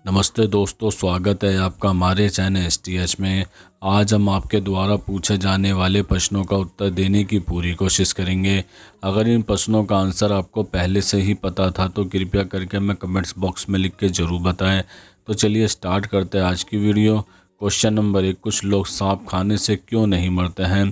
नमस्ते दोस्तों, स्वागत है आपका हमारे चैनल STH में। आज हम आपके द्वारा पूछे जाने वाले प्रश्नों का उत्तर देने की पूरी कोशिश करेंगे। अगर इन प्रश्नों का आंसर आपको पहले से ही पता था तो कृपया करके हमें कमेंट्स बॉक्स में लिख के ज़रूर बताएं। तो चलिए स्टार्ट करते हैं आज की वीडियो। क्वेश्चन नंबर 1, कुछ लोग सांप खाने से क्यों नहीं मरते हैं?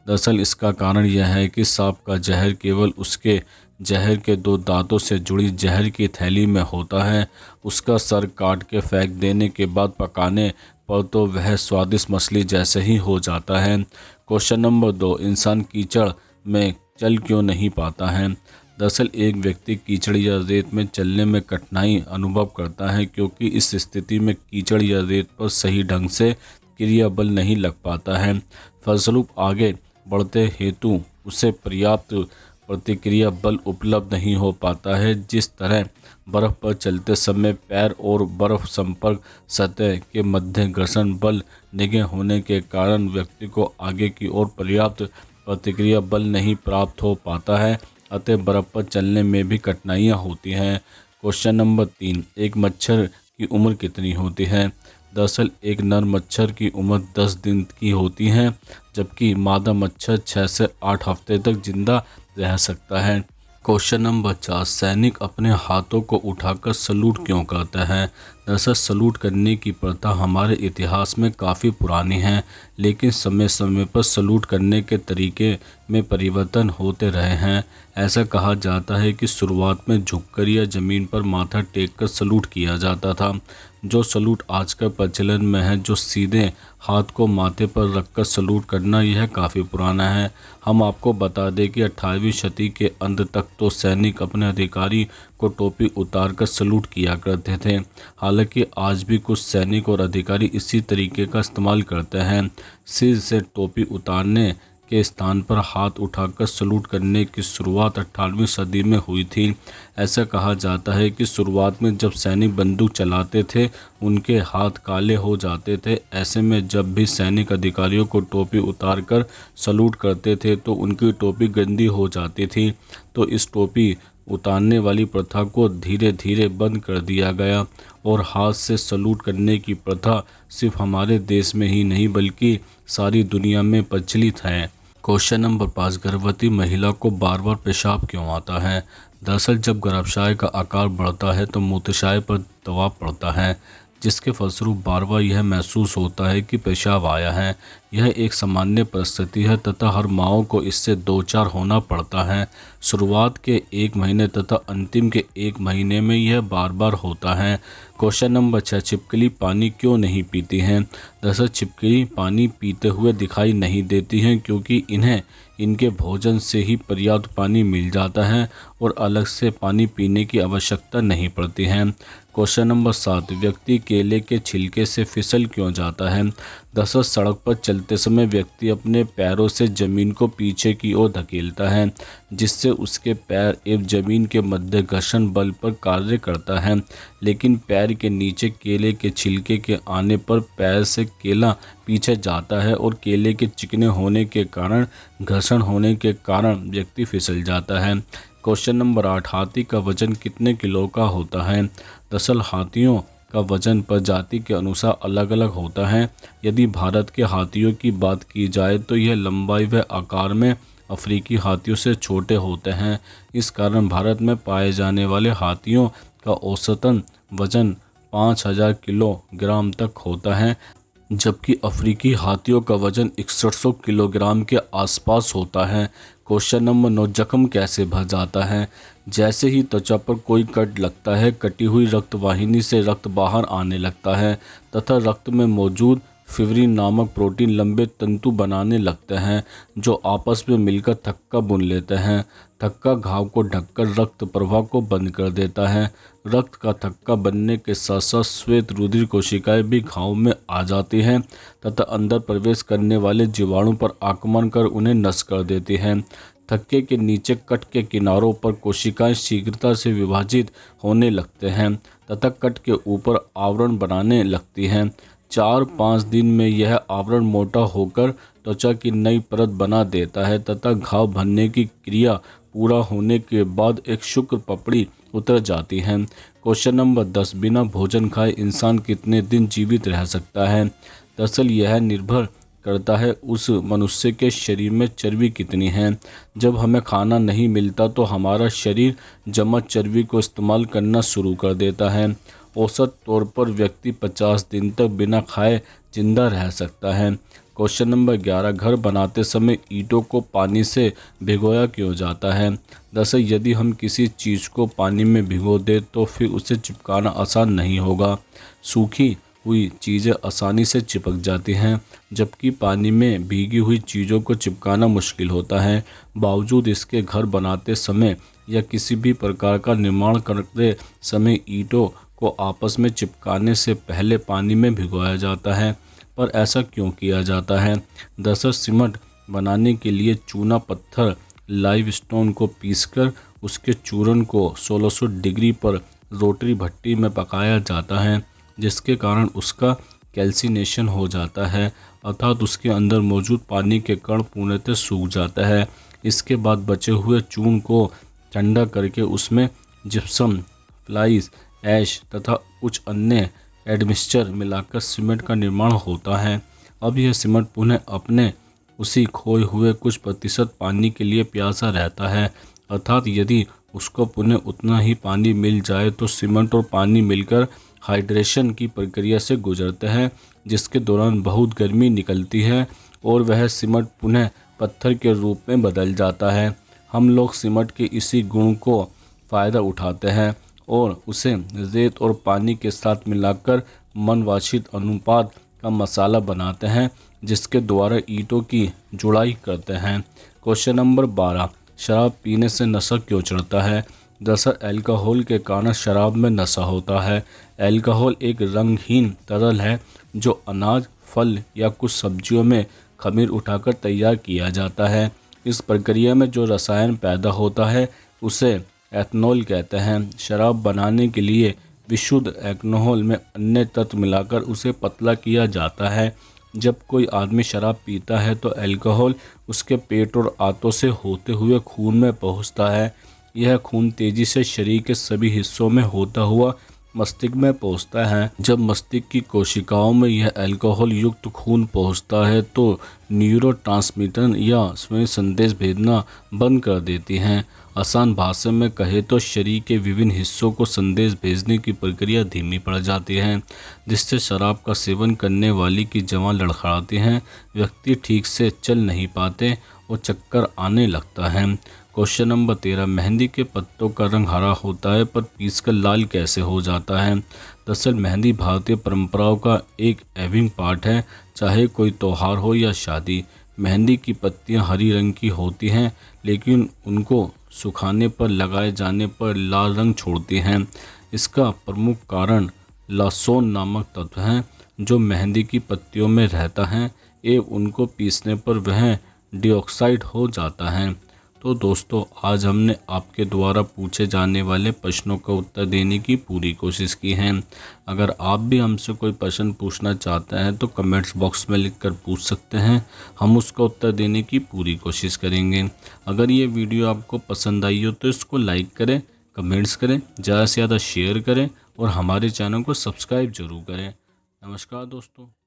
दरअसल इसका कारण यह है कि सांप का जहर केवल उसके जहर के 2 दांतों से जुड़ी जहर की थैली में होता है। उसका सर काट के फेंक देने के बाद पकाने पर तो वह स्वादिष्ट मछली जैसे ही हो जाता है। क्वेश्चन नंबर 2, इंसान कीचड़ में चल क्यों नहीं पाता है? दरअसल एक व्यक्ति कीचड़ या रेत में चलने में कठिनाई अनुभव करता है क्योंकि इस स्थिति में कीचड़ या रेत पर सही ढंग से क्रिया बल नहीं लग पाता है। फलस्वरूप आगे बढ़ते हेतु उसे पर्याप्त प्रतिक्रिया बल उपलब्ध नहीं हो पाता है। जिस तरह बर्फ़ पर चलते समय पैर और बर्फ़ संपर्क सतह के मध्य घर्षण बल निगे होने के कारण व्यक्ति को आगे की ओर पर्याप्त प्रतिक्रिया बल नहीं प्राप्त हो पाता है, अतः बर्फ़ पर चलने में भी कठिनाइयाँ होती हैं। क्वेश्चन नंबर 3, एक मच्छर की उम्र कितनी होती है? दरअसल एक नर मच्छर की उम्र 10 दिन की होती है, जबकि मादा मच्छर 6 से 8 हफ्ते तक जिंदा रह सकता है। क्वेश्चन नंबर 4, सैनिक अपने हाथों को उठाकर सलूट क्यों करता है? दरअसल सलूट करने की प्रथा हमारे इतिहास में काफ़ी पुरानी है, लेकिन समय समय पर सलूट करने के तरीके में परिवर्तन होते रहे हैं। ऐसा कहा जाता है कि शुरुआत में झुककर या ज़मीन पर माथा टेक कर सलूट किया जाता था। जो सलूट आजकल प्रचलन में है, जो सीधे हाथ को माथे पर रखकर सलूट करना, यह काफ़ी पुराना है। हम आपको बता दें कि 18वीं सदी के अंत तक तो सैनिक अपने अधिकारी को टोपी उतारकर सलूट किया करते थे। हालांकि आज भी कुछ सैनिक और अधिकारी इसी तरीके का इस्तेमाल करते हैं। सिर से टोपी उतारने के स्थान पर हाथ उठाकर सलूट करने की शुरुआत 18वीं सदी में हुई थी। ऐसा कहा जाता है कि शुरुआत में जब सैनिक बंदूक चलाते थे उनके हाथ काले हो जाते थे। ऐसे में जब भी सैनिक अधिकारियों को टोपी उतारकर सलूट करते थे तो उनकी टोपी गंदी हो जाती थी। तो इस टोपी उतारने वाली प्रथा को धीरे धीरे बंद कर दिया गया और हाथ से सलूट करने की प्रथा सिर्फ हमारे देश में ही नहीं बल्कि सारी दुनिया में प्रचलित है। क्वेश्चन नंबर 5, गर्भवती महिला को बार बार पेशाब क्यों आता है? दरअसल जब गर्भाशय का आकार बढ़ता है तो मूत्राशय पर दबाव पड़ता है, जिसके फलस्वरूप बार बार यह महसूस होता है कि पेशाब आया है। यह एक सामान्य परिस्थिति है तथा हर माँ को इससे दो चार होना पड़ता है। शुरुआत के 1 महीने तथा अंतिम के 1 महीने में यह बार बार होता है। क्वेश्चन नंबर 6, छिपकली पानी क्यों नहीं पीती हैं? दरअसल छिपकली पानी पीते हुए दिखाई नहीं देती हैं क्योंकि इन्हें इनके भोजन से ही पर्याप्त पानी मिल जाता है और अलग से पानी पीने की आवश्यकता नहीं पड़ती है। क्वेश्चन नंबर 7, व्यक्ति केले के छिलके से फिसल क्यों जाता है? दरअसल सड़क पर चलते समय व्यक्ति अपने पैरों से जमीन को पीछे की ओर धकेलता है, जिससे उसके पैर एवं जमीन के मध्य घर्षण बल पर कार्य करता है। लेकिन पैर के नीचे केले के छिलके के आने पर पैर से केला पीछे जाता है और केले के चिकने होने के कारण घर्षण होने के कारण व्यक्ति फिसल जाता है। क्वेश्चन नंबर 8, हाथी का वजन कितने किलो का होता है? दरअसल हाथियों का वजन प्रजाति के अनुसार अलग अलग होता है। यदि भारत के हाथियों की बात की जाए तो यह लंबाई व आकार में अफ्रीकी हाथियों से छोटे होते हैं। इस कारण भारत में पाए जाने वाले हाथियों का औसतन वजन 5000 किलोग्राम तक होता है, जबकि अफ्रीकी हाथियों का वजन 6100 किलोग्राम के आसपास होता है। क्वेश्चन नंबर 9, जख्म कैसे भर जाता है? जैसे ही त्वचा पर कोई कट लगता है, कटी हुई रक्तवाहिनी से रक्त बाहर आने लगता है तथा रक्त में मौजूद फिब्रिन नामक प्रोटीन लंबे तंतु बनाने लगते हैं जो आपस में मिलकर थक्का बुन लेते हैं। थक्का घाव को ढककर रक्त प्रवाह को बंद कर देता है। रक्त का थक्का बनने के साथ साथ श्वेत रुधिर कोशिकाएं भी घाव में आ जाती हैं तथा अंदर प्रवेश करने वाले जीवाणु पर आक्रमण कर उन्हें नष्ट कर देती हैं। थक्के के नीचे कट के किनारों पर कोशिकाएं शीघ्रता से विभाजित होने लगते हैं तथा कट के ऊपर आवरण बनाने लगती हैं। 4-5 दिन में यह आवरण मोटा होकर त्वचा की नई परत बना देता है तथा घाव भरने की क्रिया पूरा होने के बाद एक शुक्र पपड़ी उतर जाती हैं। क्वेश्चन नंबर 10, बिना भोजन खाए इंसान कितने दिन जीवित रह सकता है? दरअसल यह निर्भर करता है उस मनुष्य के शरीर में चर्बी कितनी है। जब हमें खाना नहीं मिलता तो हमारा शरीर जमा चर्बी को इस्तेमाल करना शुरू कर देता है। औसत तौर पर व्यक्ति 50 दिन तक बिना खाए जिंदा रह सकता है। क्वेश्चन नंबर 11, घर बनाते समय ईंटों को पानी से भिगोया क्यों जाता है? दरअसल यदि हम किसी चीज़ को पानी में भिगो दें तो फिर उसे चिपकाना आसान नहीं होगा। सूखी हुई चीज़ें आसानी से चिपक जाती हैं, जबकि पानी में भीगी हुई चीज़ों को चिपकाना मुश्किल होता है। बावजूद इसके घर बनाते समय या किसी भी प्रकार का निर्माण करते समय ईंटों को आपस में चिपकाने से पहले पानी में भिगोया जाता है। पर ऐसा क्यों किया जाता है? दरअसल सीमेंट बनाने के लिए चूना पत्थर लाइमस्टोन को पीसकर उसके चूर्ण को 1600 डिग्री पर रोटरी भट्टी में पकाया जाता है, जिसके कारण उसका कैल्सिनेशन हो जाता है, अर्थात उसके अंदर मौजूद पानी के कण पूर्णतः सूख जाता है। इसके बाद बचे हुए चूर्ण को ठंडा करके उसमें जिप्सम, फ्लाई ऐश तथा कुछ अन्य एडमिक्सचर मिलाकर सीमेंट का निर्माण होता है। अब यह सीमेंट पुनः अपने उसी खोए हुए कुछ प्रतिशत पानी के लिए प्यासा रहता है, अर्थात यदि उसको पुनः उतना ही पानी मिल जाए तो सीमेंट और पानी मिलकर हाइड्रेशन की प्रक्रिया से गुजरते हैं, जिसके दौरान बहुत गर्मी निकलती है और वह सीमेंट पुनः पत्थर के रूप में बदल जाता है। हम लोग सीमेंट के इसी गुण को फ़ायदा उठाते हैं और उसे रेत और पानी के साथ मिलाकर मनवांछित अनुपात का मसाला बनाते हैं, जिसके द्वारा ईंटों की जुड़ाई करते हैं। क्वेश्चन नंबर 12, शराब पीने से नशा क्यों चढ़ता है? दरअसल अल्कोहल के कारण शराब में नशा होता है। अल्कोहल एक रंगहीन तरल है जो अनाज, फल या कुछ सब्जियों में खमीर उठाकर तैयार किया जाता है। इस प्रक्रिया में जो रसायन पैदा होता है उसे एथनॉल कहते हैं। शराब बनाने के लिए विशुद्ध अल्कोहल में अन्य तत्व मिलाकर उसे पतला किया जाता है। जब कोई आदमी शराब पीता है तो अल्कोहल उसके पेट और आंतों से होते हुए खून में पहुंचता है। यह खून तेजी से शरीर के सभी हिस्सों में होता हुआ मस्तिष्क में पहुंचता है। जब मस्तिष्क की कोशिकाओं में यह अल्कोहल युक्त खून पहुंचता है तो न्यूरोट्रांसमीटर या स्वयं संदेश भेजना बंद कर देती हैं। आसान भाषा में कहे तो शरीर के विभिन्न हिस्सों को संदेश भेजने की प्रक्रिया धीमी पड़ जाती है, जिससे शराब का सेवन करने वाली की जवां लड़खड़ाती हैं, व्यक्ति ठीक से चल नहीं पाते और चक्कर आने लगता है। क्वेश्चन नंबर 13, मेहंदी के पत्तों का रंग हरा होता है पर पीसकर लाल कैसे हो जाता है? दरअसल मेहंदी भारतीय परंपराओं का एक अभिन्न पार्ट है। चाहे कोई त्यौहार हो या शादी, मेहंदी की पत्तियां हरी रंग की होती हैं, लेकिन उनको सुखाने पर लगाए जाने पर लाल रंग छोड़ती हैं। इसका प्रमुख कारण लासोन नामक तत्व है जो मेहंदी की पत्तियों में रहता है एवं उनको पीसने पर वह डाइऑक्साइड हो जाता है। तो दोस्तों, आज हमने आपके द्वारा पूछे जाने वाले प्रश्नों का उत्तर देने की पूरी कोशिश की है। अगर आप भी हमसे कोई प्रश्न पूछना चाहते हैं तो कमेंट्स बॉक्स में लिखकर पूछ सकते हैं, हम उसका उत्तर देने की पूरी कोशिश करेंगे। अगर ये वीडियो आपको पसंद आई हो तो इसको लाइक करें, कमेंट्स करें, ज़्यादा से ज़्यादा शेयर करें और हमारे चैनल को सब्सक्राइब जरूर करें। नमस्कार दोस्तों।